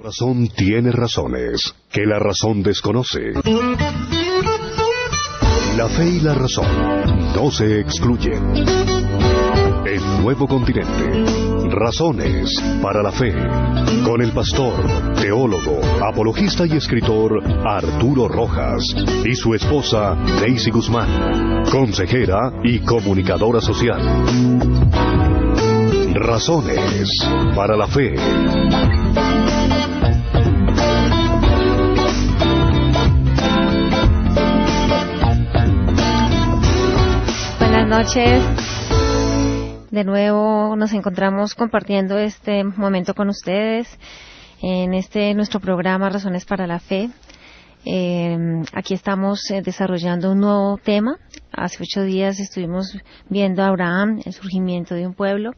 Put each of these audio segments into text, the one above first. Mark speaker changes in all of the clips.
Speaker 1: Razón tiene razones que la razón desconoce. La fe y la razón no se excluyen. El nuevo continente. Razones para la fe. Con el pastor, teólogo, apologista y escritor Arturo Rojas y su esposa Daisy Guzmán, consejera y comunicadora social. Razones para la fe.
Speaker 2: Buenas noches. De nuevo nos encontramos compartiendo este momento con ustedes en nuestro programa Razones para la Fe. Aquí estamos desarrollando un nuevo tema. Hace 8 días estuvimos viendo a Abraham, el surgimiento de un pueblo.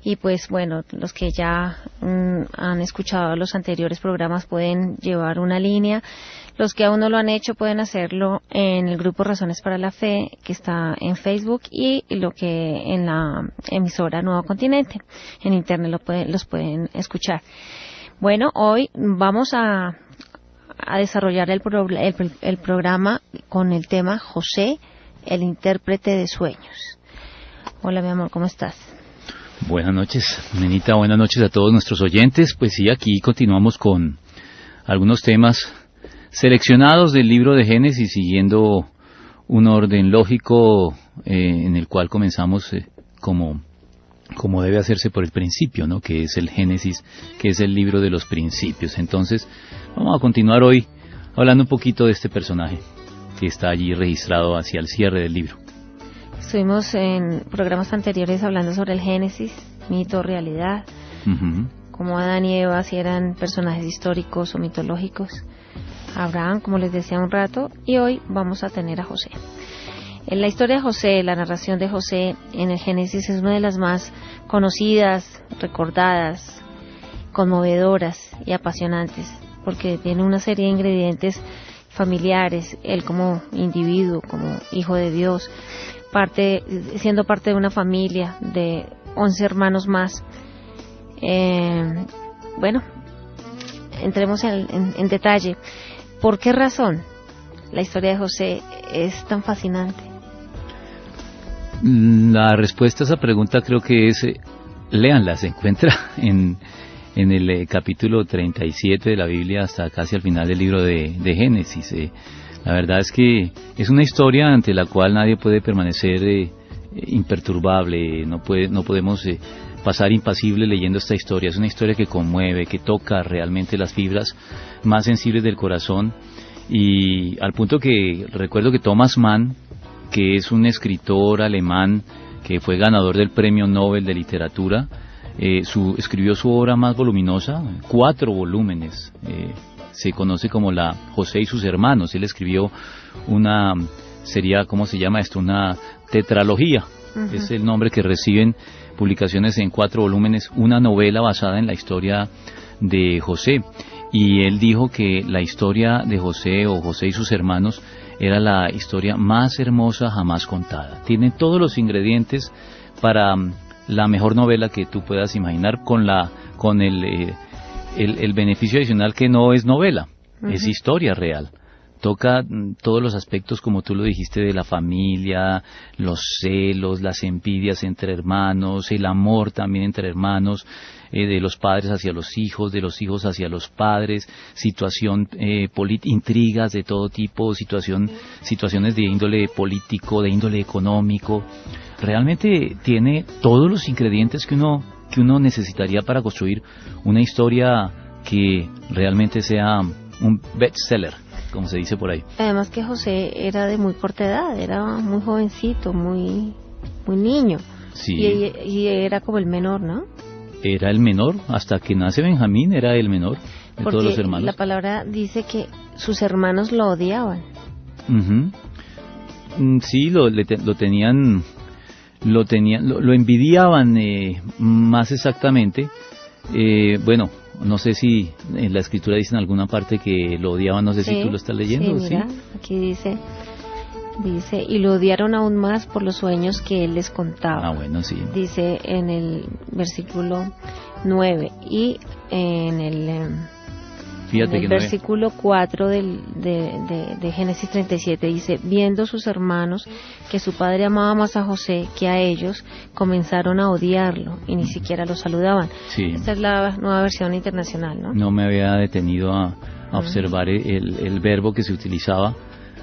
Speaker 2: Y pues bueno, los que ya han escuchado los anteriores programas pueden llevar una línea. Los que aún no lo han hecho pueden hacerlo en el grupo Razones para la Fe, que está en Facebook, y lo que en la emisora Nuevo Continente. En internet los pueden escuchar. Bueno, hoy vamos a desarrollar el programa con el tema José, el intérprete de sueños. Hola, mi amor, ¿cómo estás?
Speaker 3: Buenas noches, nenita, buenas noches a todos nuestros oyentes. Pues sí, aquí continuamos con algunos temas seleccionados del libro de Génesis, siguiendo un orden lógico en el cual comenzamos como debe hacerse por el principio, ¿no? Que es el Génesis, que es el libro de los principios. Entonces, vamos a continuar hoy hablando un poquito de este personaje que está allí registrado hacia el cierre del libro.
Speaker 2: Estuvimos en programas anteriores hablando sobre el Génesis, mito, realidad, como Adán y Eva si eran personajes históricos o mitológicos, Abraham, como les decía un rato, y hoy vamos a tener a José. En la historia de José, la narración de José en el Génesis es una de las más conocidas, recordadas, conmovedoras y apasionantes, porque tiene una serie de ingredientes familiares, él como individuo, como hijo de Dios, siendo parte de una familia de 11 hermanos más. Bueno, entremos en detalle. ¿Por qué razón la historia de José es tan fascinante?
Speaker 3: La respuesta a esa pregunta creo que es, léanla, se encuentra en el capítulo 37 de la Biblia hasta casi al final del libro de Génesis. La verdad es que es una historia ante la cual nadie puede permanecer imperturbable, no podemos pasar impasible leyendo esta historia. Es una historia que conmueve, que toca realmente las fibras más sensibles del corazón, y al punto que recuerdo que Thomas Mann, que es un escritor alemán que fue ganador del Premio Nobel de Literatura, escribió su obra más voluminosa, 4 volúmenes, se conoce como la José y sus hermanos. Él escribió ¿cómo se llama esto? Una tetralogía, es el nombre que reciben publicaciones en 4 volúmenes, una novela basada en la historia de José. Y él dijo que la historia de José, o José y sus hermanos, era la historia más hermosa jamás contada. Tiene todos los ingredientes para la mejor novela que tú puedas imaginar, con el beneficio adicional que no es novela, es historia real. Toca todos los aspectos, como tú lo dijiste, de la familia, los celos, las envidias entre hermanos, el amor también entre hermanos, de los padres hacia los hijos, de los hijos hacia los padres, intrigas de todo tipo, situaciones de índole político, de índole económico. Realmente tiene todos los ingredientes que uno necesitaría para construir una historia que realmente sea un bestseller, como se dice por ahí.
Speaker 2: Además que José era de muy corta edad, era muy jovencito, muy niño.
Speaker 3: Sí.
Speaker 2: Y era como el menor, ¿no?
Speaker 3: Era el menor, hasta que nace Benjamín era el menor de
Speaker 2: porque
Speaker 3: todos los hermanos.
Speaker 2: La palabra dice que sus hermanos lo odiaban.
Speaker 3: Sí, lo envidiaban, más exactamente. Bueno, no sé si en la escritura dice en alguna parte que lo odiaban, no sé si tú lo estás leyendo.
Speaker 2: Sí, mira, aquí dice, y lo odiaron aún más por los sueños que él les contaba.
Speaker 3: Ah, bueno, sí.
Speaker 2: Dice en el versículo 9, y en el
Speaker 3: Fíjate
Speaker 2: en
Speaker 3: que
Speaker 2: el versículo 4 de Génesis 37 dice, viendo sus hermanos que su padre amaba más a José que a ellos, comenzaron a odiarlo y ni siquiera lo saludaban.
Speaker 3: Sí.
Speaker 2: Esta es la nueva versión internacional, ¿no?
Speaker 3: No me había detenido a observar el verbo que se utilizaba,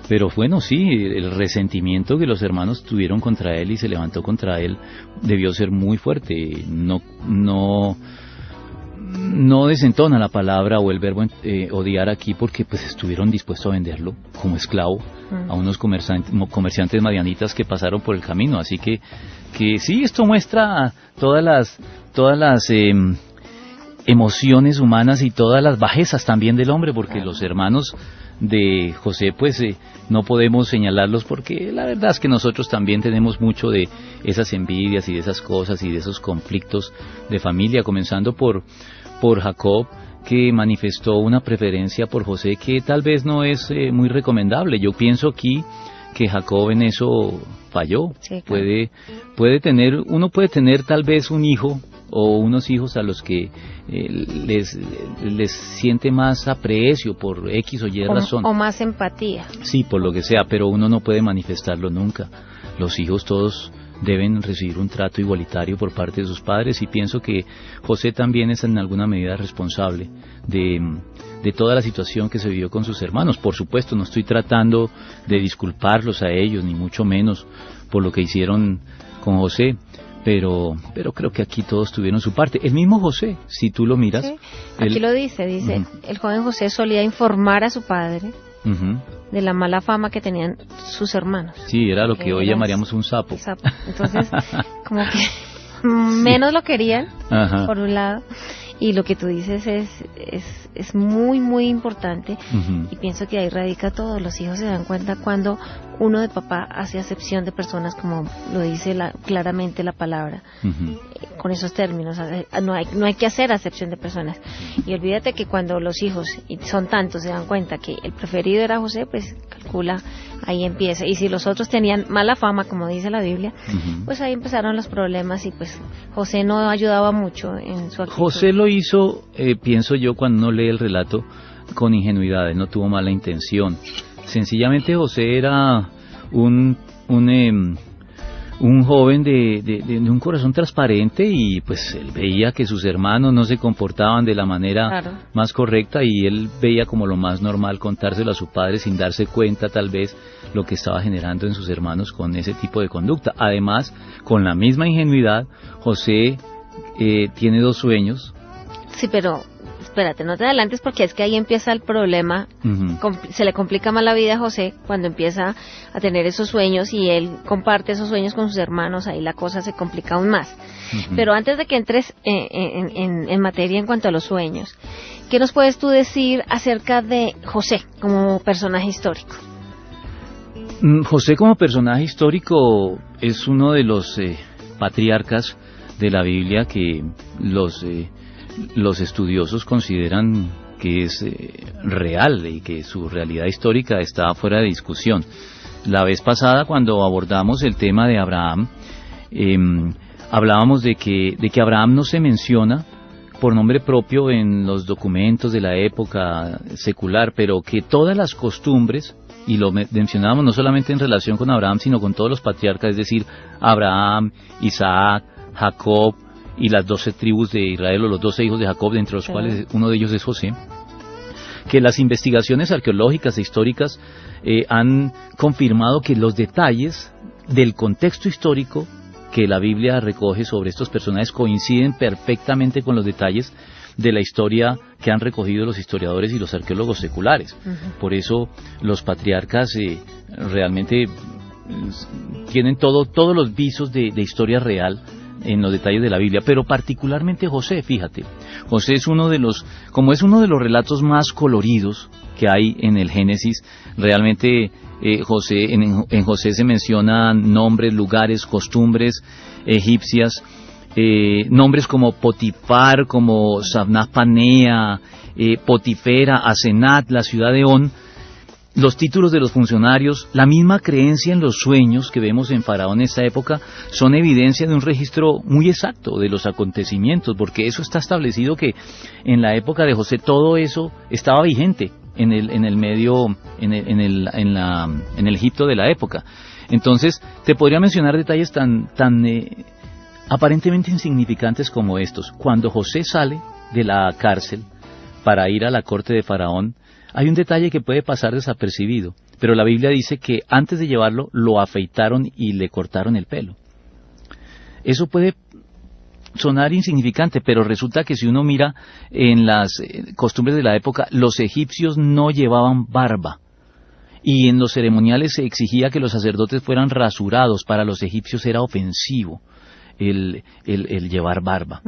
Speaker 3: pero bueno, sí, el resentimiento que los hermanos tuvieron contra él y se levantó contra él debió ser muy fuerte. No desentona la palabra o el verbo odiar aquí, porque pues estuvieron dispuestos a venderlo como esclavo a unos comerciantes madianitas que pasaron por el camino. Así que sí, esto muestra todas las emociones humanas y todas las bajezas también del hombre, porque los hermanos de José pues no podemos señalarlos, porque la verdad es que nosotros también tenemos mucho de esas envidias y de esas cosas y de esos conflictos de familia, comenzando por Jacob, que manifestó una preferencia por José que tal vez no es muy recomendable. Yo pienso aquí que Jacob en eso falló.
Speaker 2: Sí, claro.
Speaker 3: Uno puede tener tal vez un hijo o unos hijos a los que les siente más aprecio por X o Y razón.
Speaker 2: O más empatía.
Speaker 3: Sí, por lo que sea, pero uno no puede manifestarlo nunca. Los hijos todos deben recibir un trato igualitario por parte de sus padres, y pienso que José también es en alguna medida responsable de toda la situación que se vivió con sus hermanos. Por supuesto, no estoy tratando de disculparlos a ellos, ni mucho menos por lo que hicieron con José, pero creo que aquí todos tuvieron su parte. El mismo José, si tú lo miras...
Speaker 2: Sí. Aquí lo dice, el joven José solía informar a su padre de la mala fama que tenían sus hermanos.
Speaker 3: Sí, era lo que hoy llamaríamos un sapo.
Speaker 2: Entonces, como que menos lo querían, por un lado, y lo que tú dices es muy, muy importante, y pienso que ahí radica todo. Los hijos se dan cuenta cuando uno de papá hace acepción de personas, como lo dice claramente la palabra, con esos términos. No hay que hacer acepción de personas. Y olvídate que cuando los hijos, y son tantos, se dan cuenta que el preferido era José, pues calcula, ahí empieza. Y si los otros tenían mala fama, como dice la Biblia, pues ahí empezaron los problemas, y pues José no ayudaba mucho en su actitud.
Speaker 3: José lo hizo, pienso yo, cuando uno lee el relato, con ingenuidad. Él no tuvo mala intención. Sencillamente José era un joven de un corazón transparente, y pues él veía que sus hermanos no se comportaban de la manera más correcta, y él veía como lo más normal contárselo a su padre sin darse cuenta tal vez lo que estaba generando en sus hermanos con ese tipo de conducta. Además, con la misma ingenuidad, José tiene 2 sueños.
Speaker 2: Sí, pero espérate, no te adelantes, porque es que ahí empieza el problema. Se le complica más la vida a José cuando empieza a tener esos sueños, y él comparte esos sueños con sus hermanos. Ahí la cosa se complica aún más. Pero antes de que entres en materia en cuanto a los sueños, ¿qué nos puedes tú decir acerca de José como personaje histórico?
Speaker 3: José como personaje histórico es uno de los patriarcas de la Biblia que los estudiosos consideran que es real, y que su realidad histórica está fuera de discusión. La vez pasada, cuando abordamos el tema de Abraham, hablábamos de que Abraham no se menciona por nombre propio en los documentos de la época secular, pero que todas las costumbres, y lo mencionábamos no solamente en relación con Abraham, sino con todos los patriarcas, es decir, Abraham, Isaac, Jacob y las 12 tribus de Israel, o los 12 hijos de Jacob, entre los cuales uno de ellos es José, que las investigaciones arqueológicas e históricas han confirmado que los detalles del contexto histórico que la Biblia recoge sobre estos personajes coinciden perfectamente con los detalles de la historia que han recogido los historiadores y los arqueólogos seculares. Por eso los patriarcas realmente tienen todos los visos de historia real en los detalles de la Biblia, pero particularmente José. Fíjate, José es uno de los relatos más coloridos que hay en el Génesis. Realmente José, en José se mencionan nombres, lugares, costumbres egipcias, nombres como Potifar, como Sabnapanea, Potifera, Asenat, la ciudad de On, los títulos de los funcionarios, la misma creencia en los sueños que vemos en Faraón en esta época, son evidencia de un registro muy exacto de los acontecimientos, porque eso está establecido que en la época de José todo eso estaba vigente en el Egipto de la época. Entonces, te podría mencionar detalles tan aparentemente insignificantes como estos. Cuando José sale de la cárcel para ir a la corte de Faraón, hay un detalle que puede pasar desapercibido, pero la Biblia dice que antes de llevarlo, lo afeitaron y le cortaron el pelo. Eso puede sonar insignificante, pero resulta que si uno mira en las costumbres de la época, los egipcios no llevaban barba, y en los ceremoniales se exigía que los sacerdotes fueran rasurados. Para los egipcios era ofensivo el llevar barba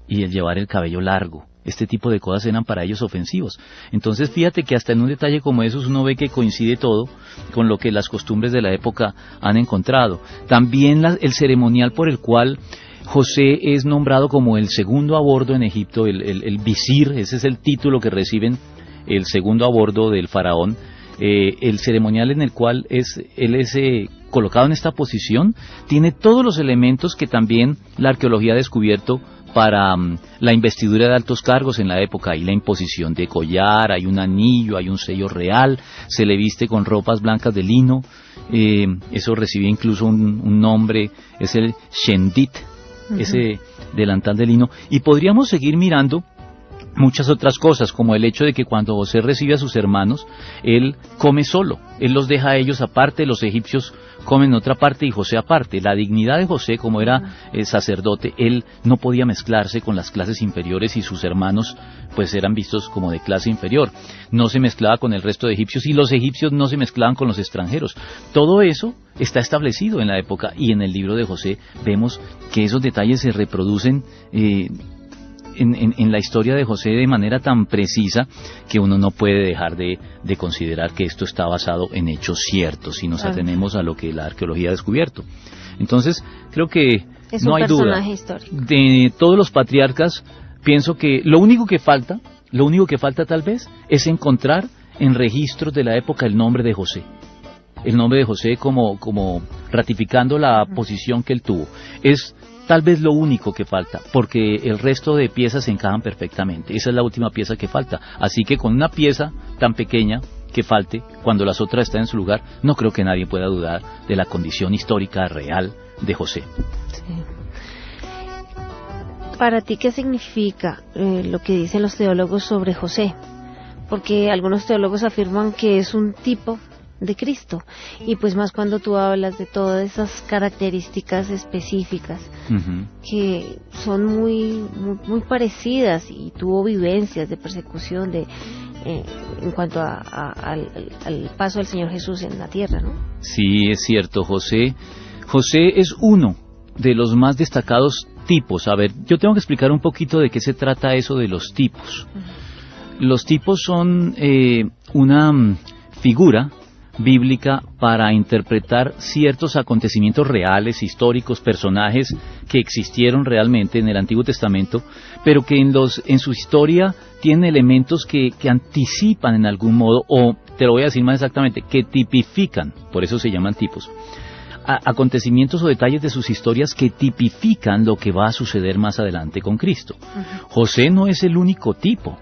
Speaker 3: y el llevar el cabello largo. Este tipo de cosas eran para ellos ofensivos. Entonces fíjate que hasta en un detalle como esos uno ve que coincide todo con lo que las costumbres de la época han encontrado. También el ceremonial por el cual José es nombrado como el segundo a bordo en Egipto, el visir, ese es el título que reciben, el segundo a bordo del faraón. El ceremonial en el cual él es colocado en esta posición, tiene todos los elementos que también la arqueología ha descubierto para la investidura de altos cargos en la época. Hay la imposición de collar, hay un anillo, hay un sello real, se le viste con ropas blancas de lino, eso recibe incluso un nombre, es el shendit, ese delantal de lino, y podríamos seguir mirando muchas otras cosas, como el hecho de que cuando José recibe a sus hermanos, él come solo, él los deja a ellos aparte, los egipcios comen en otra parte y José aparte. La dignidad de José, como era sacerdote, él no podía mezclarse con las clases inferiores y sus hermanos pues eran vistos como de clase inferior. No se mezclaba con el resto de egipcios y los egipcios no se mezclaban con los extranjeros. Todo eso está establecido en la época y en el libro de José vemos que esos detalles se reproducen en la historia de José de manera tan precisa que uno no puede dejar de considerar que esto está basado en hechos ciertos si nos atenemos a lo que la arqueología ha descubierto. Entonces, creo que no hay duda. De todos los patriarcas, pienso que lo único que falta tal vez, es encontrar en registros de la época el nombre de José. El nombre de José como ratificando la posición que él tuvo. Es tal vez lo único que falta, porque el resto de piezas se encajan perfectamente. Esa es la última pieza que falta. Así que con una pieza tan pequeña que falte, cuando las otras están en su lugar, no creo que nadie pueda dudar de la condición histórica real de José.
Speaker 2: Sí. Para ti, ¿qué significa lo que dicen los teólogos sobre José? Porque algunos teólogos afirman que es un tipo de Cristo, y pues más cuando tú hablas de todas esas características específicas que son muy parecidas, y tuvo vivencias de persecución en cuanto al paso del Señor Jesús en la tierra, ¿no? Sí, es cierto. José es uno de los más destacados tipos. A ver, yo tengo que explicar un poquito de qué se trata eso de los tipos. Los tipos son una figura bíblica para interpretar ciertos acontecimientos reales, históricos, personajes que existieron realmente en el Antiguo Testamento, pero que en su historia tienen elementos que anticipan en algún modo, o te lo voy a decir más exactamente, que tipifican, por eso se llaman tipos, acontecimientos o detalles de sus historias que tipifican lo que va a suceder más adelante con Cristo. José no es el único tipo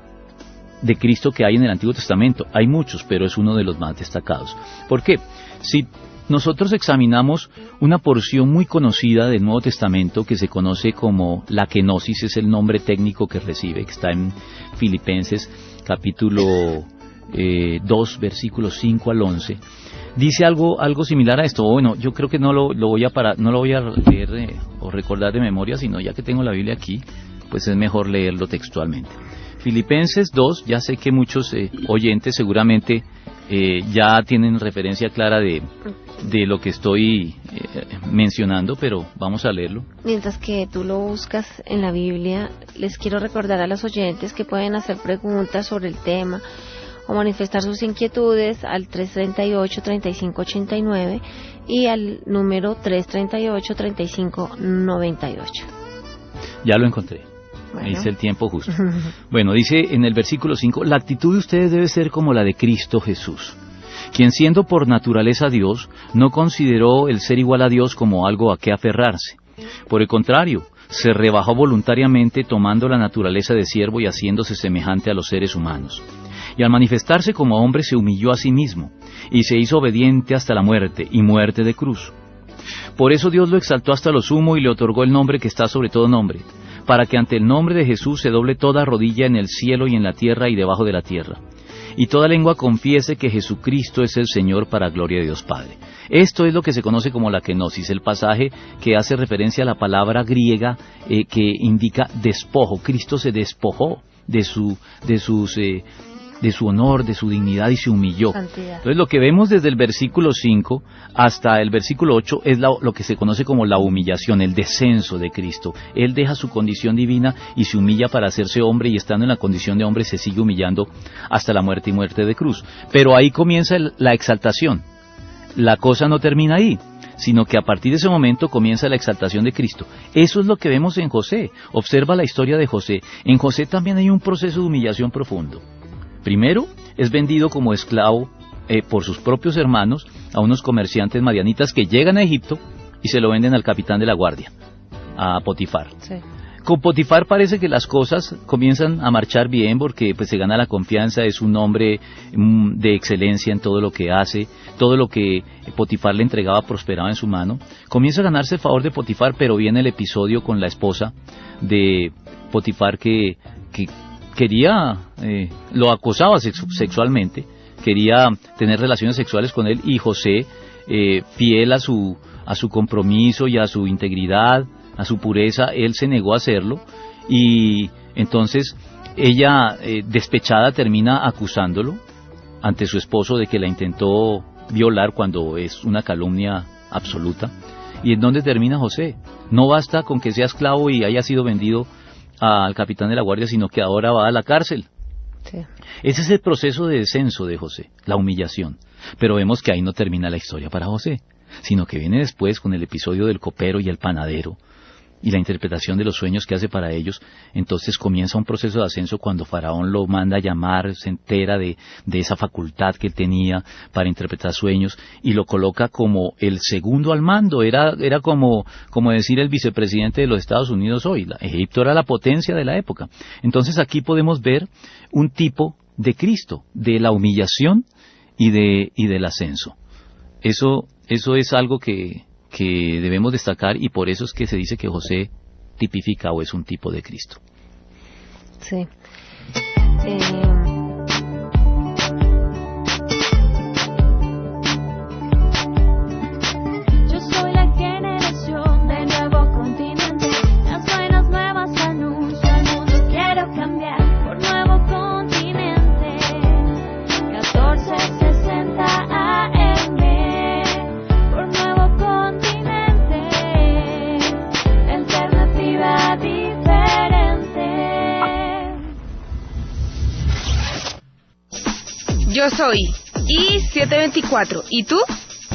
Speaker 2: de Cristo que hay en el Antiguo Testamento. Hay muchos, pero es uno de los más destacados. ¿Por qué? Si nosotros examinamos una porción muy conocida del Nuevo Testamento que se conoce como la kenosis, es el nombre técnico que recibe, que está en Filipenses capítulo 2, versículos 5 al 11, dice algo similar a esto. Bueno, yo creo que no lo voy a leer o recordar de memoria, sino ya que tengo la Biblia aquí, pues es mejor leerlo textualmente. Filipenses 2, ya sé que muchos oyentes seguramente ya tienen referencia clara de lo que estoy mencionando, pero vamos a leerlo. Mientras que tú lo buscas en la Biblia, les quiero recordar a los oyentes que pueden hacer preguntas sobre el tema o manifestar sus inquietudes al 338-3589 y al número 338-3598. Ya lo encontré. Bueno. Ahí es el tiempo justo. Bueno, dice en el versículo 5, la actitud de ustedes debe ser como la de Cristo Jesús,
Speaker 3: quien siendo por naturaleza Dios, no consideró el ser igual a Dios como algo a qué aferrarse. Por el contrario, se rebajó voluntariamente tomando la naturaleza de siervo y haciéndose semejante a los seres humanos. Y al manifestarse como hombre se humilló a sí mismo, y se hizo obediente hasta la muerte, y muerte de cruz. Por eso Dios lo exaltó hasta lo sumo y le otorgó el nombre que está sobre todo nombre, para que ante el nombre de Jesús se doble toda rodilla en el cielo y en la tierra y debajo de la tierra, y toda lengua confiese que Jesucristo es el Señor para gloria de Dios Padre. Esto es lo que se conoce como la kenosis, el pasaje que hace referencia a la palabra griega que indica despojo. Cristo se despojó de su honor, de su dignidad y se humilló.
Speaker 2: Santidad.
Speaker 3: Entonces lo que vemos desde el versículo 5 hasta el versículo 8 es lo que se conoce como la humillación, el descenso de Cristo. Él deja su condición divina y se humilla para hacerse hombre, y estando en la condición de hombre se sigue humillando hasta la muerte y muerte de cruz. Pero ahí comienza la exaltación. La cosa no termina ahí, sino que a partir de ese momento comienza la exaltación de Cristo. Eso es lo que vemos en José. Observa la historia de José. En José también hay un proceso de humillación profundo. Primero, es vendido como esclavo por sus propios hermanos a unos comerciantes madianitas que llegan a Egipto y se lo venden al capitán de la guardia, a Potifar.
Speaker 2: Sí.
Speaker 3: Con Potifar parece que las cosas comienzan a marchar bien porque pues se gana la confianza, es un hombre de excelencia en todo lo que hace, todo lo que Potifar le entregaba prosperaba en su mano. Comienza a ganarse el favor de Potifar, pero viene el episodio con la esposa de Potifar que quería, lo acosaba sexualmente, quería tener relaciones sexuales con él, y José, fiel a su compromiso y a su integridad, a su pureza, él se negó a hacerlo, y entonces ella, despechada, termina acusándolo ante su esposo de que la intentó violar, cuando es una calumnia absoluta. ¿Y en dónde termina José? No basta con que sea esclavo y haya sido vendido al capitán de la guardia, sino que ahora va a la cárcel.
Speaker 2: Sí.
Speaker 3: Ese es el proceso de descenso de José, la humillación. Pero vemos que ahí no termina la historia para José, sino que viene después con el episodio del copero y el panadero, y la interpretación de los sueños que hace para ellos. Entonces comienza un proceso de ascenso cuando Faraón lo manda a llamar, se entera de esa facultad que él tenía para interpretar sueños, y lo coloca como el segundo al mando. Era como decir el vicepresidente de los Estados Unidos hoy. Egipto era la potencia de la época. Entonces aquí podemos ver un tipo de Cristo, de la humillación y del ascenso. Eso es algo que debemos destacar, y por eso es que se dice que José tipifica o es un tipo de Cristo.
Speaker 2: Sí.
Speaker 4: Yo soy la generación del nuevo continente. Las buenas nuevas anuncio al mundo. Quiero cambiar por nuevo continente. 1460 AM. Por nuevo continente. Alternativa diferente.
Speaker 5: Yo soy I724. ¿Y tú?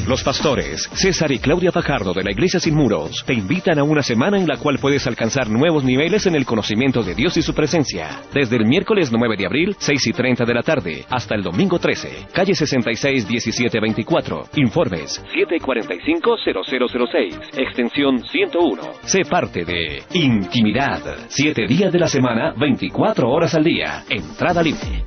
Speaker 6: Los pastores César y Claudia Fajardo de la Iglesia Sin Muros te invitan a una semana en la cual puedes alcanzar nuevos niveles en el conocimiento de Dios y su presencia. Desde el miércoles 9 de abril, 6:30 de la tarde, hasta el domingo 13, calle 66 1724. Informes 745-0006, extensión 101. Sé parte de Intimidad. 7 días de la semana, 24 horas al día. Entrada libre.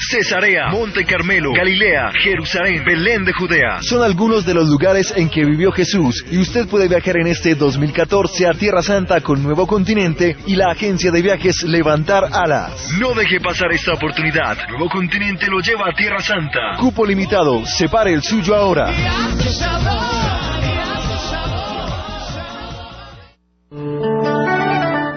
Speaker 7: Cesarea, Monte Carmelo, Galilea, Jerusalén, Belén de Judea. Son algunos de los lugares en que vivió Jesús, y usted puede viajar en este 2014 a Tierra Santa con Nuevo Continente y la agencia de viajes Levantar Alas. No deje pasar esta oportunidad. Nuevo Continente lo lleva a Tierra Santa. Cupo limitado. Separe el suyo ahora.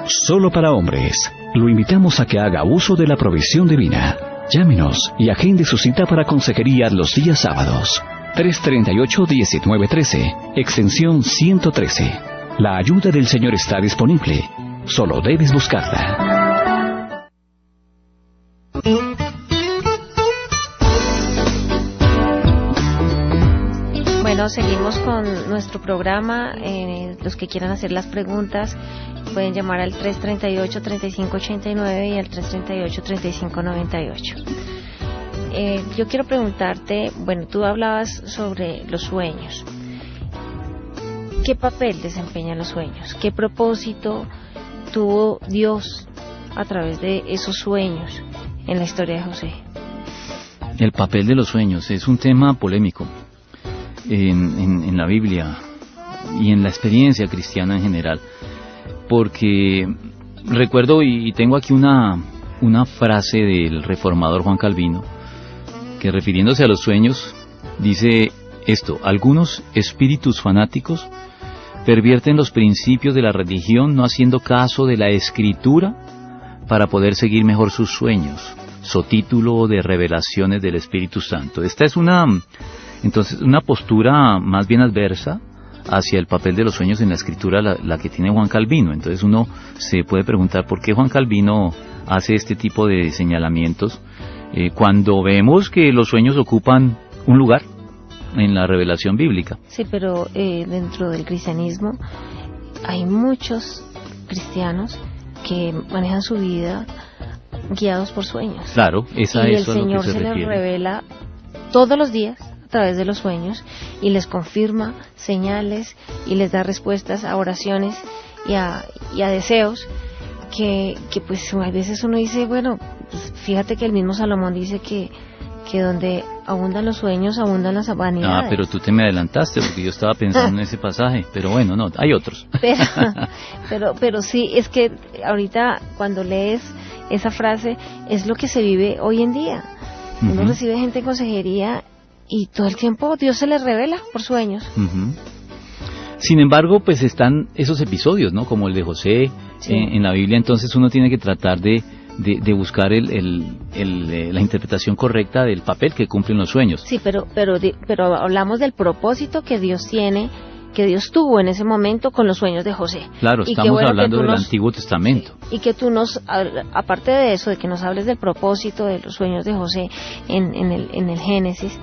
Speaker 8: Solo para hombres. Lo invitamos a que haga uso de la provisión divina. Llámenos y agende su cita para consejería los días sábados. 338-1913, extensión 113. La ayuda del Señor está disponible. Solo debes buscarla.
Speaker 2: Bueno, Bueno, seguimos con nuestro programa. Los que quieran hacer las preguntas pueden llamar al 338-3589 y al 338-3598. Yo quiero preguntarte, bueno, tú hablabas sobre los sueños. ¿Qué papel desempeñan los sueños? ¿Qué propósito tuvo Dios a través de esos sueños en la historia de José?
Speaker 3: El papel de los sueños es un tema polémico en la Biblia y en la experiencia cristiana en general, porque recuerdo y tengo aquí una frase del reformador Juan Calvino, que refiriéndose a los sueños dice esto: algunos espíritus fanáticos pervierten los principios de la religión no haciendo caso de la Escritura para poder seguir mejor sus sueños. Sotítulo de Revelaciones del Espíritu Santo. Esta es una postura más bien adversa hacia el papel de los sueños en la Escritura, la que tiene Juan Calvino. Entonces uno se puede preguntar por qué Juan Calvino hace este tipo de señalamientos cuando vemos que los sueños ocupan un lugar en la revelación bíblica.
Speaker 2: Sí, pero dentro del cristianismo hay muchos cristianos que manejan su vida guiados por sueños.
Speaker 3: Claro, eso es a lo que se refiere. Y el Señor se les
Speaker 2: revela todos los días a través de los sueños y les confirma señales y les da respuestas a oraciones y a deseos que pues a veces uno dice, bueno, pues fíjate que el mismo Salomón dice que donde abundan los sueños, abundan las vanidades.
Speaker 3: Ah, pero tú te me adelantaste porque yo estaba pensando en ese pasaje, pero bueno, no, hay otros.
Speaker 2: Pero sí, es que ahorita cuando lees esa frase es lo que se vive hoy en día. Uno recibe gente en consejería y todo el tiempo Dios se les revela por sueños.
Speaker 3: Sin embargo, pues están esos episodios, ¿no? Como el de José en la Biblia. Entonces uno tiene que tratar de buscar la interpretación correcta del papel que cumplen los sueños.
Speaker 2: Sí, pero hablamos del propósito que Dios tiene, que Dios tuvo en ese momento con los sueños de José.
Speaker 3: Claro, estamos hablando del Antiguo Testamento.
Speaker 2: Sí, y que tú aparte de eso, de que nos hables del propósito de los sueños de José en el Génesis,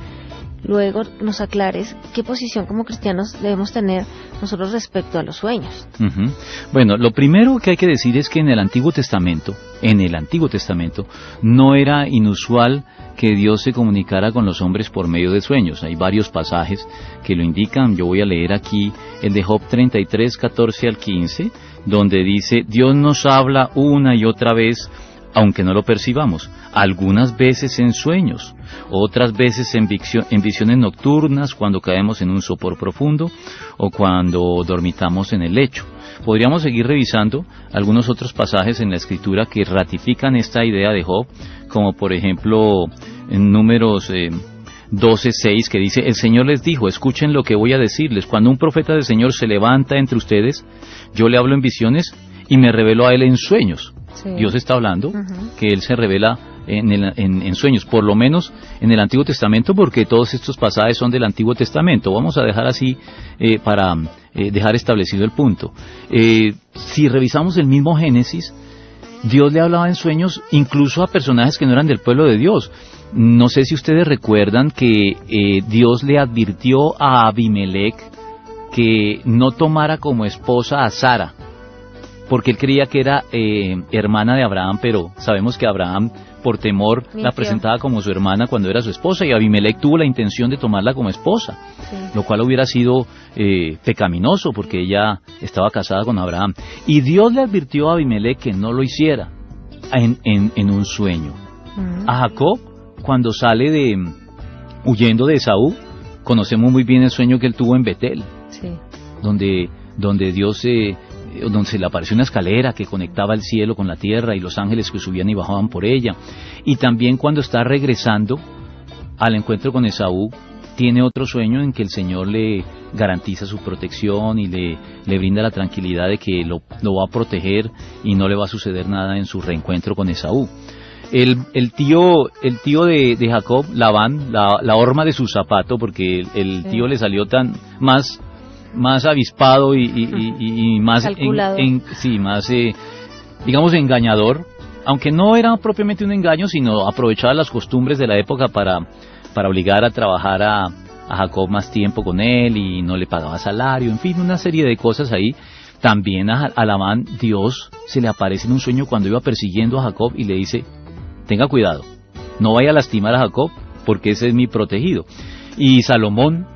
Speaker 2: luego nos aclares qué posición como cristianos debemos tener nosotros respecto a los sueños.
Speaker 3: Bueno, lo primero que hay que decir es que en el Antiguo Testamento, no era inusual que Dios se comunicara con los hombres por medio de sueños. Hay varios pasajes que lo indican. Yo voy a leer aquí el de Job 33, 14 al 15, donde dice: Dios nos habla una y otra vez, aunque no lo percibamos, algunas veces en sueños, otras veces en visiones nocturnas, cuando caemos en un sopor profundo o cuando dormitamos en el lecho. Podríamos seguir revisando algunos otros pasajes en la Escritura que ratifican esta idea de Job, como por ejemplo en Números 12:6, que dice: el Señor les dijo, escuchen lo que voy a decirles, cuando un profeta del Señor se levanta entre ustedes, yo le hablo en visiones y me revelo a él en sueños. Sí. Dios está hablando que Él se revela en sueños, por lo menos en el Antiguo Testamento, porque todos estos pasajes son del Antiguo Testamento. Vamos a dejar así para dejar establecido el punto. Si revisamos el mismo Génesis, Dios le hablaba en sueños incluso a personajes que no eran del pueblo de Dios. No sé si ustedes recuerdan que Dios le advirtió a Abimelec que no tomara como esposa a Sara, porque él creía que era hermana de Abraham, pero sabemos que Abraham, por temor, la presentaba como su hermana cuando era su esposa, y Abimelec tuvo la intención de tomarla como esposa, lo cual hubiera sido pecaminoso, porque ella estaba casada con Abraham. Y Dios le advirtió a Abimelec que no lo hiciera en un sueño. A Jacob, cuando sale huyendo de Esaú, conocemos muy bien el sueño que él tuvo en Betel, donde Dios donde se le apareció una escalera que conectaba el cielo con la tierra y los ángeles que subían y bajaban por ella. Y también cuando está regresando al encuentro con Esaú, tiene otro sueño en que el Señor le garantiza su protección y le brinda la tranquilidad de que lo va a proteger y no le va a suceder nada en su reencuentro con Esaú. El tío de Jacob, Labán, la horma de su zapato, porque el tío le salió más avispado y más digamos engañador, aunque no era propiamente un engaño, sino aprovechaba las costumbres de la época para obligar a trabajar a Jacob más tiempo con él y no le pagaba salario, en fin, una serie de cosas ahí. También a Labán Dios se le aparece en un sueño cuando iba persiguiendo a Jacob y le dice, tenga cuidado, no vaya a lastimar a Jacob porque ese es mi protegido. Y Salomón,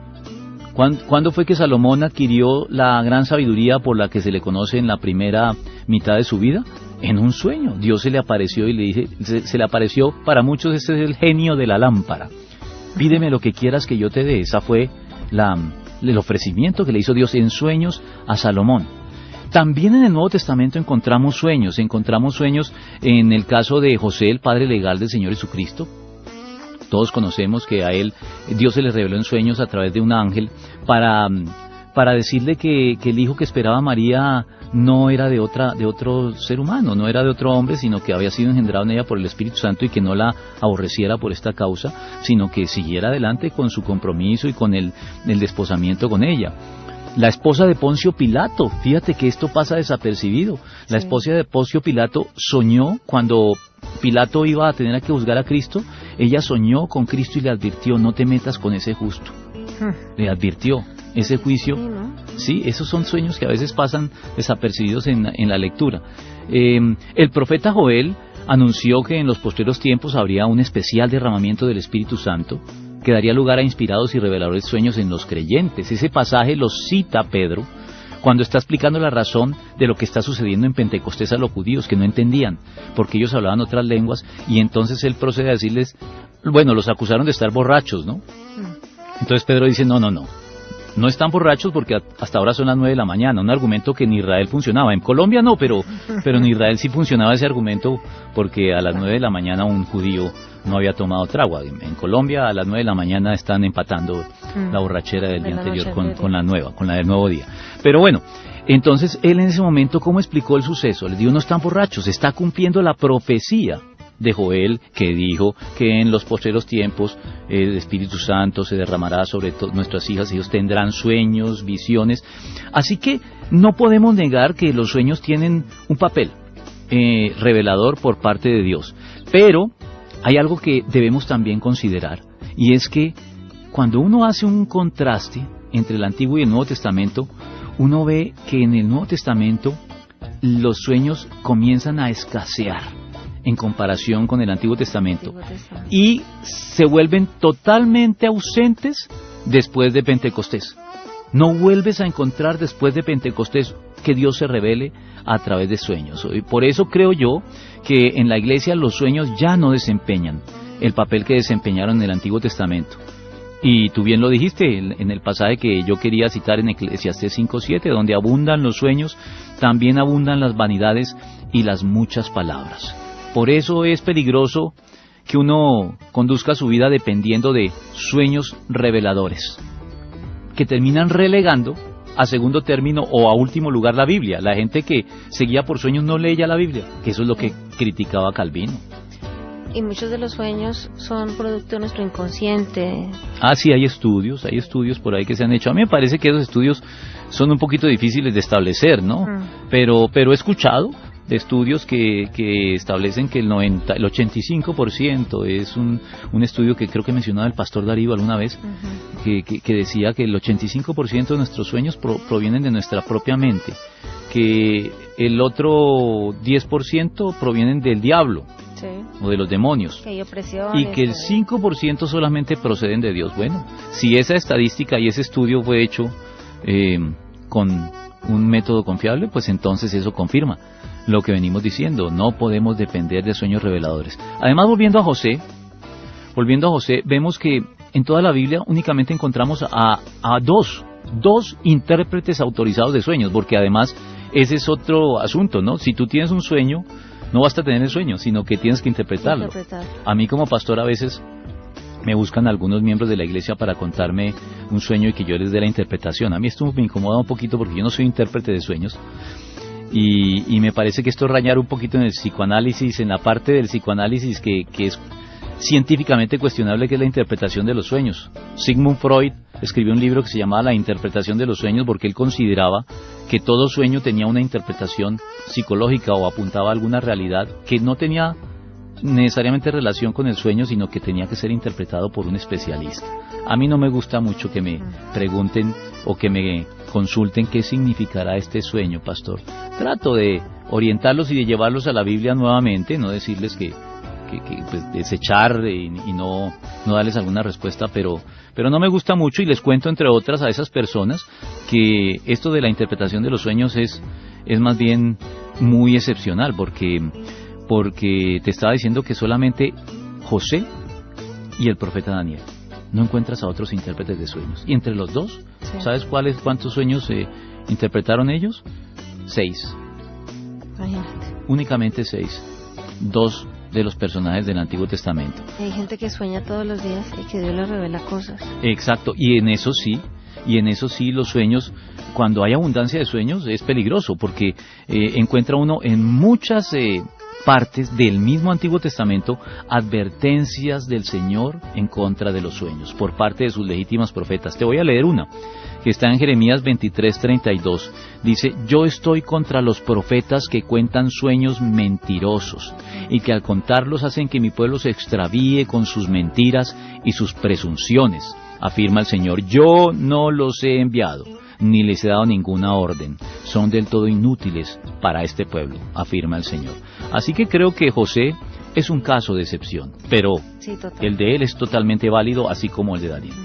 Speaker 3: ¿cuándo fue que Salomón adquirió la gran sabiduría por la que se le conoce en la primera mitad de su vida? En un sueño. Dios se le apareció y le dice, se le apareció, para muchos ese es el genio de la lámpara. Pídeme lo que quieras que yo te dé. Esa fue el ofrecimiento que le hizo Dios en sueños a Salomón. También en el Nuevo Testamento encontramos sueños en el caso de José, el padre legal del Señor Jesucristo. Todos conocemos que a él Dios se le reveló en sueños a través de un ángel para decirle que el hijo que esperaba María no era de otro ser humano, no era de otro hombre, sino que había sido engendrado en ella por el Espíritu Santo y que no la aborreciera por esta causa, sino que siguiera adelante con su compromiso y con el desposamiento con ella. La esposa de Poncio Pilato, fíjate que esto pasa desapercibido. La esposa de Poncio Pilato soñó cuando Pilato iba a tener que juzgar a Cristo, ella soñó con Cristo y le advirtió, no te metas con ese justo. Le advirtió ese juicio. Sí, esos son sueños que a veces pasan desapercibidos en la lectura. El profeta Joel anunció que en los postreros tiempos habría un especial derramamiento del Espíritu Santo que daría lugar a inspirados y reveladores sueños en los creyentes. Ese pasaje lo cita Pedro cuando está explicando la razón de lo que está sucediendo en Pentecostés a los judíos, que no entendían, porque ellos hablaban otras lenguas, y entonces él procede a decirles, bueno, los acusaron de estar borrachos, ¿no? Entonces Pedro dice, no están borrachos porque hasta ahora son las 9 de la mañana, un argumento que en Israel funcionaba. En Colombia no, pero en Israel sí funcionaba ese argumento, porque a las 9 de la mañana un judío no había tomado trago. En Colombia a las 9 de la mañana están empatando la borrachera del día anterior con la del nuevo día. Pero bueno, entonces él en ese momento, ¿cómo explicó el suceso? Les dijo, no están borrachos, está cumpliendo la profecía de Joel, que dijo que en los postreros tiempos el Espíritu Santo se derramará sobre nuestras hijas, ellos tendrán sueños, visiones. Así que no podemos negar que los sueños tienen un papel revelador por parte de Dios. Pero hay algo que debemos también considerar, y es que cuando uno hace un contraste entre el Antiguo y el Nuevo Testamento, uno ve que en el Nuevo Testamento los sueños comienzan a escasear en comparación con el Antiguo Testamento, y se vuelven totalmente ausentes después de Pentecostés. No vuelves a encontrar después de Pentecostés que Dios se revele a través de sueños. Y por eso creo yo que en la iglesia los sueños ya no desempeñan el papel que desempeñaron en el Antiguo Testamento. Y tú bien lo dijiste en el pasaje que yo quería citar en Eclesiastés 5:7, donde abundan los sueños, también abundan las vanidades y las muchas palabras. Por eso es peligroso que uno conduzca su vida dependiendo de sueños reveladores, que terminan relegando a segundo término o a último lugar la Biblia. La gente que seguía por sueños no leía la Biblia, que eso es lo que criticaba Calvino.
Speaker 2: Y muchos de los sueños son producto de nuestro inconsciente.
Speaker 3: Ah, sí, hay estudios por ahí que se han hecho. A mí me parece que esos estudios son un poquito difíciles de establecer, ¿no? Pero he escuchado de estudios que establecen que el 85% es un estudio que creo que mencionaba el pastor Darío alguna vez, que decía que el 85% de nuestros sueños provienen de nuestra propia mente, que el otro 10% provienen del diablo, o de los demonios, y que el 5% solamente proceden de Dios. Bueno, si esa estadística y ese estudio fue hecho con un método confiable, pues entonces eso confirma lo que venimos diciendo. No podemos depender de sueños reveladores. Además, volviendo a José, vemos que en toda la Biblia únicamente encontramos a dos intérpretes autorizados de sueños, porque además ese es otro asunto, ¿no? Si tú tienes un sueño, no basta tener el sueño, sino que tienes que interpretarlo. A mí como pastor a veces me buscan algunos miembros de la iglesia para contarme un sueño y que yo les dé la interpretación. A mí esto me incomoda un poquito porque yo no soy intérprete de sueños. Y me parece que esto es rayar un poquito en el psicoanálisis, en la parte del psicoanálisis que es científicamente cuestionable, que es la interpretación de los sueños. Sigmund Freud escribió un libro que se llamaba La interpretación de los sueños, porque él consideraba que todo sueño tenía una interpretación psicológica o apuntaba a alguna realidad que no tenía necesariamente relación con el sueño, sino que tenía que ser interpretado por un especialista. A mí no me gusta mucho que me pregunten o que me consulten qué significará este sueño, pastor. Trato de orientarlos y de llevarlos a la Biblia nuevamente, no decirles que pues, desechar y no darles alguna respuesta, pero no me gusta mucho, y les cuento entre otras a esas personas que esto de la interpretación de los sueños es más bien muy excepcional, porque te estaba diciendo que solamente José y el profeta Daniel, no encuentras a otros intérpretes de sueños, y entre los dos, sí. ¿Sabes cuántos sueños interpretaron ellos? 6.
Speaker 2: Imagínate.
Speaker 3: Únicamente 6. 2 de los personajes del Antiguo Testamento.
Speaker 2: Hay gente que sueña todos los días y que Dios les revela cosas.
Speaker 3: Exacto, y en eso sí los sueños, cuando hay abundancia de sueños, es peligroso, porque encuentra uno en muchas partes del mismo Antiguo Testamento advertencias del Señor en contra de los sueños por parte de sus legítimas profetas. Te voy a leer una que está en Jeremías 23:32. Dice: yo estoy contra los profetas que cuentan sueños mentirosos y que al contarlos hacen que mi pueblo se extravíe con sus mentiras y sus presunciones, afirma el Señor. Yo no los he enviado, ni les he dado ninguna orden. Son del todo inútiles para este pueblo, afirma el Señor. Así que creo que José es un caso de excepción, pero sí, el de él es totalmente válido, así como el de Daniel.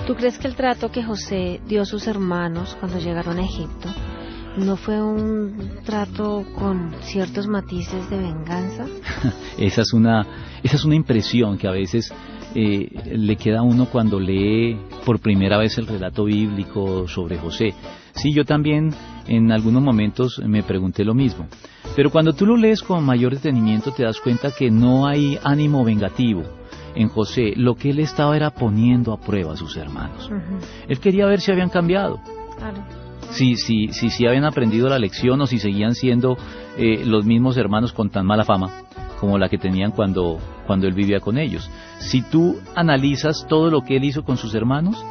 Speaker 2: ¿Tú crees que el trato que José dio a sus hermanos cuando llegaron a Egipto no fue un trato con ciertos matices de venganza?
Speaker 3: Esa es una impresión que a veces le queda a uno cuando lee por primera vez el relato bíblico sobre José. Sí, yo también en algunos momentos me pregunté lo mismo, pero cuando tú lo lees con mayor detenimiento te das cuenta que no hay ánimo vengativo en José. Lo que él estaba era poniendo a prueba a sus hermanos. Él quería ver si habían cambiado.
Speaker 2: Claro.
Speaker 3: Si habían aprendido la lección, o si seguían siendo los mismos hermanos con tan mala fama como la que tenían cuando él vivía con ellos. Si tú analizas todo lo que él hizo con sus hermanos,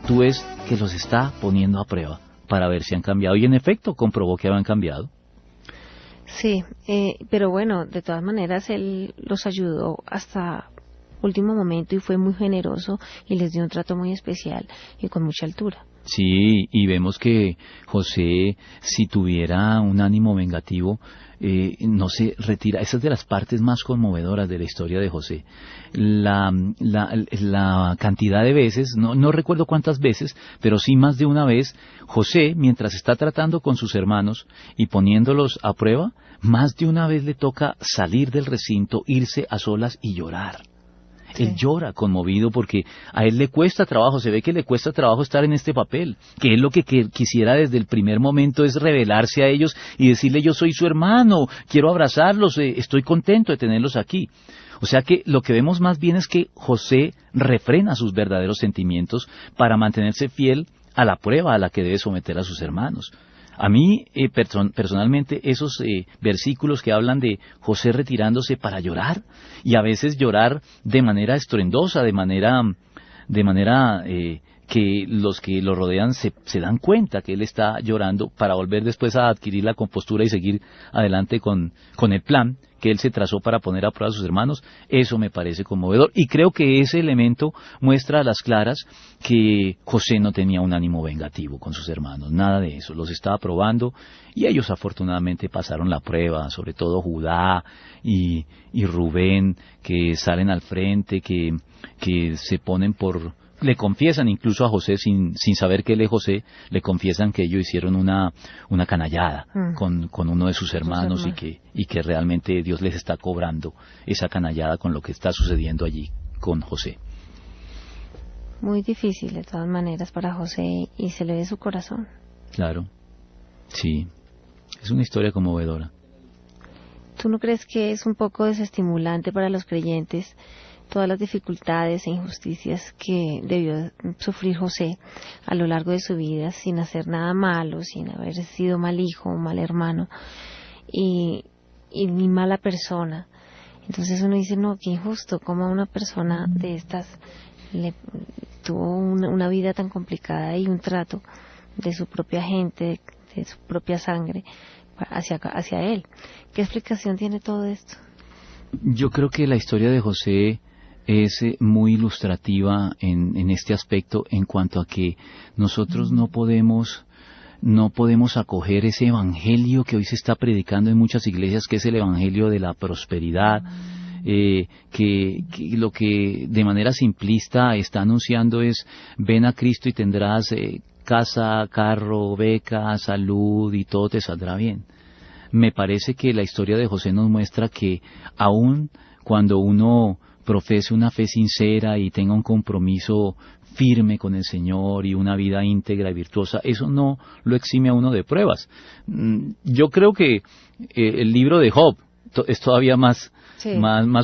Speaker 3: tú ves que los está poniendo a prueba para ver si han cambiado, y en efecto comprobó que habían cambiado.
Speaker 2: Sí, pero bueno, de todas maneras él los ayudó hasta último momento y fue muy generoso y les dio un trato muy especial y con mucha altura.
Speaker 3: Sí, y vemos que José, si tuviera un ánimo vengativo, no se retira. Esa es de las partes más conmovedoras de la historia de José. La cantidad de veces, no recuerdo cuántas veces, pero sí más de una vez, José, mientras está tratando con sus hermanos y poniéndolos a prueba, más de una vez le toca salir del recinto, irse a solas y llorar. Sí. Él llora conmovido porque a él le cuesta trabajo, se ve que le cuesta trabajo estar en este papel, que él lo que quisiera desde el primer momento es revelarse a ellos y decirle: yo soy su hermano, quiero abrazarlos, estoy contento de tenerlos aquí. O sea que lo que vemos más bien es que José refrena sus verdaderos sentimientos para mantenerse fiel a la prueba a la que debe someter a sus hermanos. A mí, personalmente, esos versículos que hablan de José retirándose para llorar, y a veces llorar de manera estruendosa, de manera que los que lo rodean se dan cuenta que él está llorando, para volver después a adquirir la compostura y seguir adelante con el plan que él se trazó para poner a prueba a sus hermanos. Eso me parece conmovedor, y creo que ese elemento muestra a las claras que José no tenía un ánimo vengativo con sus hermanos, nada de eso, los estaba probando, y ellos afortunadamente pasaron la prueba, sobre todo Judá y Rubén, que salen al frente, que se ponen le confiesan incluso a José, sin saber que él es José, le confiesan que ellos hicieron una canallada con uno de sus hermanos, y que realmente Dios les está cobrando esa canallada con lo que está sucediendo allí con José.
Speaker 2: Muy difícil de todas maneras para José, y se le ve su corazón.
Speaker 3: Claro, sí, es una historia conmovedora.
Speaker 2: ¿Tú no crees que es un poco desestimulante para los creyentes todas las dificultades e injusticias que debió sufrir José a lo largo de su vida, sin hacer nada malo, sin haber sido mal hijo, mal hermano y ni mala persona? Entonces uno dice: no, qué injusto, como una persona de estas tuvo una vida tan complicada y un trato de su propia gente, de su propia sangre hacia él. ¿Qué explicación tiene todo esto?
Speaker 3: Yo creo que la historia de José es muy ilustrativa en este aspecto, en cuanto a que nosotros no podemos acoger ese evangelio que hoy se está predicando en muchas iglesias, que es el evangelio de la prosperidad, que lo que de manera simplista está anunciando es: ven a Cristo y tendrás casa, carro, beca, salud, y todo te saldrá bien. Me parece que la historia de José nos muestra que aun cuando uno profese una fe sincera y tenga un compromiso firme con el Señor y una vida íntegra y virtuosa, eso no lo exime a uno de pruebas. Yo creo que el libro de Job es todavía más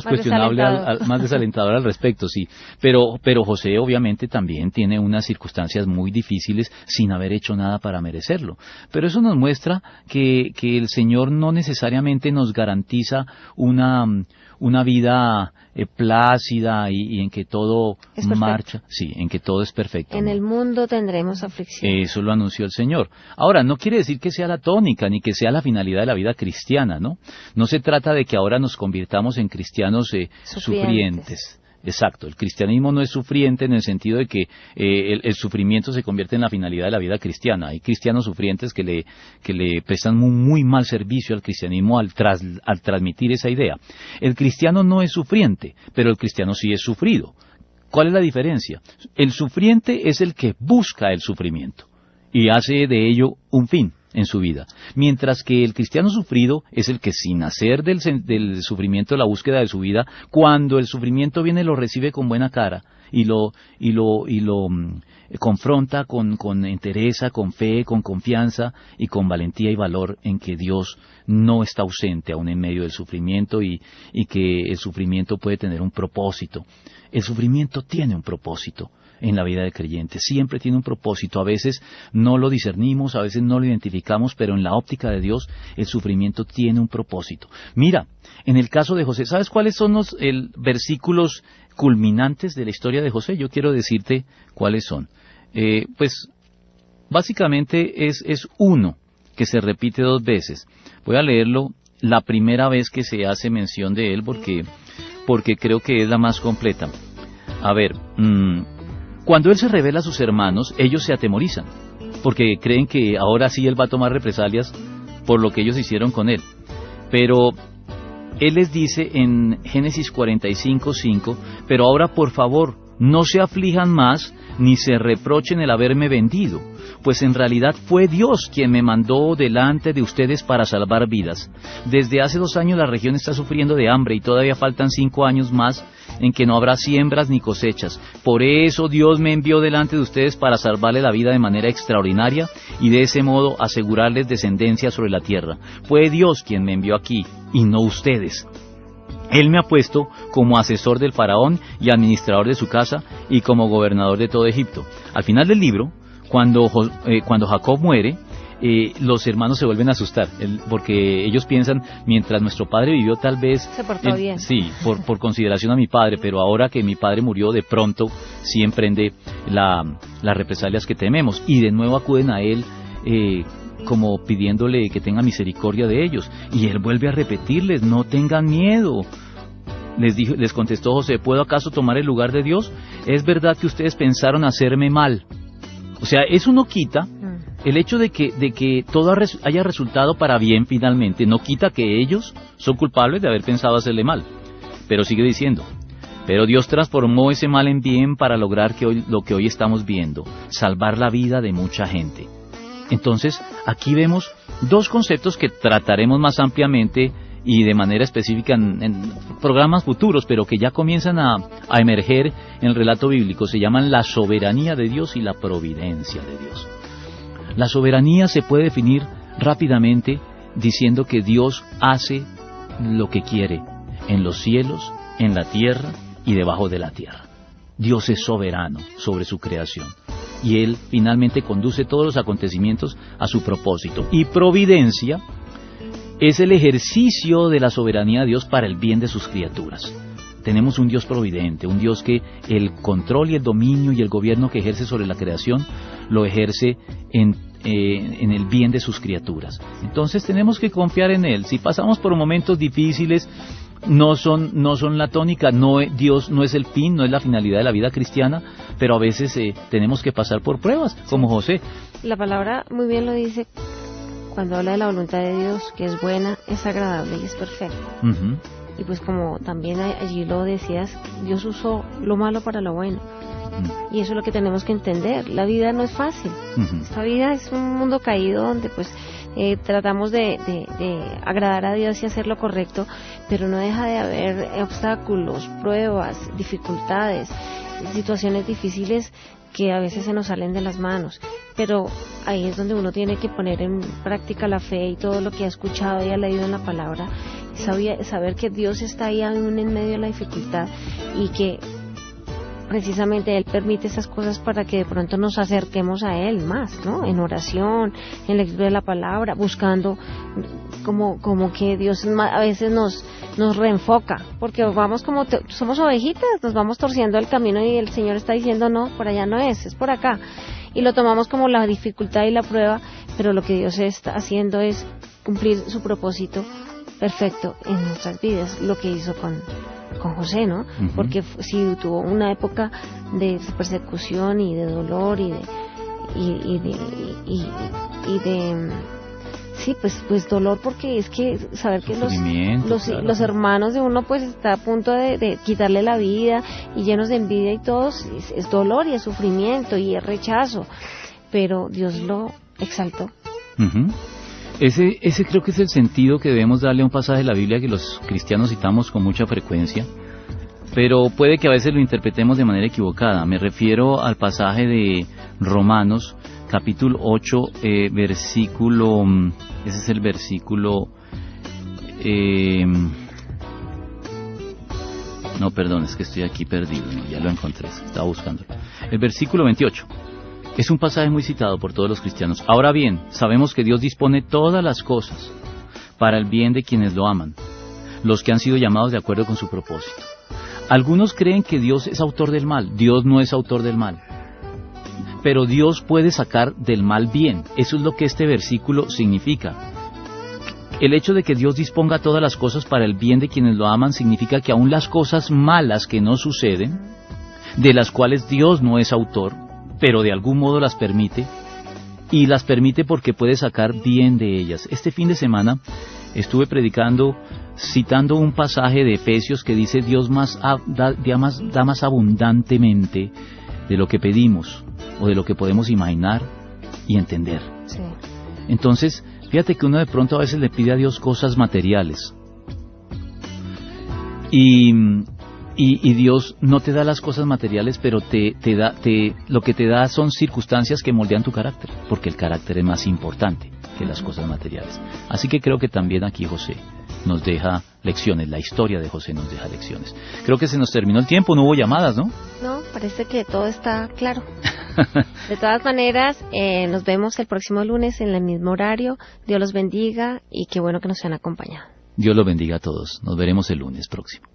Speaker 3: cuestionable, más desalentador al respecto, sí. Pero José obviamente también tiene unas circunstancias muy difíciles sin haber hecho nada para merecerlo. Pero eso nos muestra que el Señor no necesariamente nos garantiza una vida plácida y en que todo marcha, sí, en que todo es perfecto.
Speaker 2: En el mundo tendremos aflicción.
Speaker 3: Eso lo anunció el Señor. Ahora, no quiere decir que sea la tónica, ni que sea la finalidad de la vida cristiana, ¿no? No se trata de que ahora nos convirtamos en cristianos sufrientes. Exacto, el cristianismo no es sufriente en el sentido de que el sufrimiento se convierte en la finalidad de la vida cristiana. Hay cristianos sufrientes que le prestan muy mal servicio al cristianismo al transmitir esa idea. El cristiano no es sufriente, pero el cristiano sí es sufrido. ¿Cuál es la diferencia? El sufriente es el que busca el sufrimiento y hace de ello un fin en su vida, mientras que el cristiano sufrido es el que, sin hacer del sufrimiento la búsqueda de su vida, cuando el sufrimiento viene lo recibe con buena cara y lo confronta con entereza, con fe, con confianza y con valentía y valor en que Dios no está ausente aún en medio del sufrimiento y que el sufrimiento puede tener un propósito. El sufrimiento tiene un propósito en la vida del creyente, siempre tiene un propósito. A veces no lo discernimos, a veces no lo identificamos, pero en la óptica de Dios el sufrimiento tiene un propósito. Mira, en el caso de José, ¿sabes cuáles son los versículos culminantes de la historia de José? Yo quiero decirte cuáles son. Pues básicamente es uno que se repite 2 veces. Voy a leerlo la primera vez que se hace mención de él porque creo que es la más completa. A ver, cuando él se revela a sus hermanos, ellos se atemorizan, porque creen que ahora sí él va a tomar represalias por lo que ellos hicieron con él. Pero él les dice en Génesis 45:5, pero ahora por favor, no se aflijan más, ni se reprochen el haberme vendido, pues en realidad fue Dios quien me mandó delante de ustedes para salvar vidas. Desde hace 2 años la región está sufriendo de hambre y todavía faltan 5 años más en que no habrá siembras ni cosechas. Por eso Dios me envió delante de ustedes para salvarle la vida de manera extraordinaria y de ese modo asegurarles descendencia sobre la tierra. Fue Dios quien me envió aquí y no ustedes. Él me ha puesto como asesor del faraón y administrador de su casa y como gobernador de todo Egipto. Al final del libro, cuando Jacob muere, los hermanos se vuelven a asustar, porque ellos piensan, mientras nuestro padre vivió tal vez
Speaker 2: se portó bien.
Speaker 3: Sí, por consideración a mi padre, pero ahora que mi padre murió, de pronto sí emprende las represalias que tememos, y de nuevo acuden a él como pidiéndole que tenga misericordia de ellos, y él vuelve a repetirles: no tengan miedo. Les contestó José: ¿puedo acaso tomar el lugar de Dios? Es verdad que ustedes pensaron hacerme mal. O sea, eso no quita el hecho de que todo haya resultado para bien finalmente, no quita que ellos son culpables de haber pensado hacerle mal. Pero sigue diciendo: pero Dios transformó ese mal en bien para lograr lo que hoy estamos viendo, salvar la vida de mucha gente. Entonces, aquí vemos 2 conceptos que trataremos más ampliamente y de manera específica en programas futuros, pero que ya comienzan a emerger en el relato bíblico. Se llaman la soberanía de Dios y la providencia de Dios. La soberanía se puede definir rápidamente diciendo que Dios hace lo que quiere en los cielos, en la tierra y debajo de la tierra. Dios es soberano sobre su creación y Él finalmente conduce todos los acontecimientos a su propósito. Y providencia es el ejercicio de la soberanía de Dios para el bien de sus criaturas. Tenemos un Dios providente, un Dios que el control y el dominio y el gobierno que ejerce sobre la creación lo ejerce en el bien de sus criaturas. Entonces tenemos que confiar en Él. Si pasamos por momentos difíciles, no son la tónica, Dios no es el fin, no es la finalidad de la vida cristiana, pero a veces tenemos que pasar por pruebas, como José.
Speaker 2: La palabra muy bien lo dice cuando habla de la voluntad de Dios, que es buena, es agradable y es perfecta.
Speaker 3: Uh-huh.
Speaker 2: Y pues como también allí lo decías, Dios usó lo malo para lo bueno. Y eso es lo que tenemos que entender. La vida no es fácil.
Speaker 3: Uh-huh.
Speaker 2: Esta vida es un mundo caído donde pues tratamos de agradar a Dios y hacer lo correcto, pero no deja de haber obstáculos, pruebas, dificultades, situaciones difíciles que a veces se nos salen de las manos. Pero ahí es donde uno tiene que poner en práctica la fe y todo lo que ha escuchado y ha leído en la palabra, saber que Dios está ahí aún en medio de la dificultad y que precisamente Él permite esas cosas para que de pronto nos acerquemos a Él más, ¿no? En oración, en lectura de la palabra, buscando como que Dios a veces nos reenfoca, porque vamos somos ovejitas, nos vamos torciendo el camino y el Señor está diciendo no, por allá no es por acá, y lo tomamos como la dificultad y la prueba, pero lo que Dios está haciendo es cumplir su propósito perfecto en nuestras vidas, lo que hizo con José, ¿no? Uh-huh. Porque sí tuvo una época de persecución y de dolor y de sí, pues dolor, porque es que saber que los hermanos de uno pues está a punto de quitarle la vida y llenos de envidia y todo, es dolor y es sufrimiento y es rechazo, pero Dios lo exaltó.
Speaker 3: Uh-huh. Ese creo que es el sentido que debemos darle a un pasaje de la Biblia que los cristianos citamos con mucha frecuencia, pero puede que a veces lo interpretemos de manera equivocada. Me refiero al pasaje de Romanos, capítulo 8, versículo... Ese es el versículo... no, perdón, es que estoy aquí perdido, no, ya lo encontré, estaba buscándolo. El versículo 28. Es un pasaje muy citado por todos los cristianos. Ahora bien, sabemos que Dios dispone todas las cosas para el bien de quienes lo aman, los que han sido llamados de acuerdo con su propósito. Algunos creen que Dios es autor del mal. Dios no es autor del mal. Pero Dios puede sacar del mal bien. Eso es lo que este versículo significa. El hecho de que Dios disponga todas las cosas para el bien de quienes lo aman significa que aún las cosas malas que no suceden, de las cuales Dios no es autor, pero de algún modo las permite, y las permite porque puede sacar bien de ellas. Este fin de semana estuve predicando citando un pasaje de Efesios que dice Dios da más abundantemente de lo que pedimos o de lo que podemos imaginar y entender.
Speaker 2: Sí.
Speaker 3: Entonces, fíjate que uno de pronto a veces le pide a Dios cosas materiales y Dios no te da las cosas materiales, pero lo que te da son circunstancias que moldean tu carácter, porque el carácter es más importante que las cosas materiales. Así que creo que también aquí José nos deja lecciones, la historia de José nos deja lecciones. Creo que se nos terminó el tiempo, no hubo llamadas, ¿no?
Speaker 2: No, parece que todo está claro. De todas maneras, nos vemos el próximo lunes en el mismo horario. Dios los bendiga y qué bueno que nos han acompañado.
Speaker 3: Dios los bendiga a todos. Nos veremos el lunes próximo.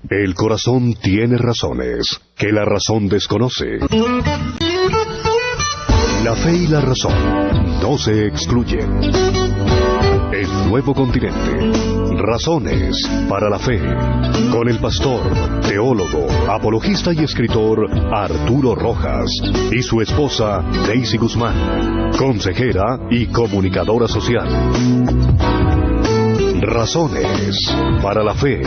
Speaker 1: El corazón tiene razones que la razón desconoce. La fe y la razón no se excluyen. El nuevo continente. Razones para la fe. Con el pastor, teólogo, apologista y escritor Arturo Rojas y su esposa Daisy Guzmán, consejera y comunicadora social. Razones para la fe.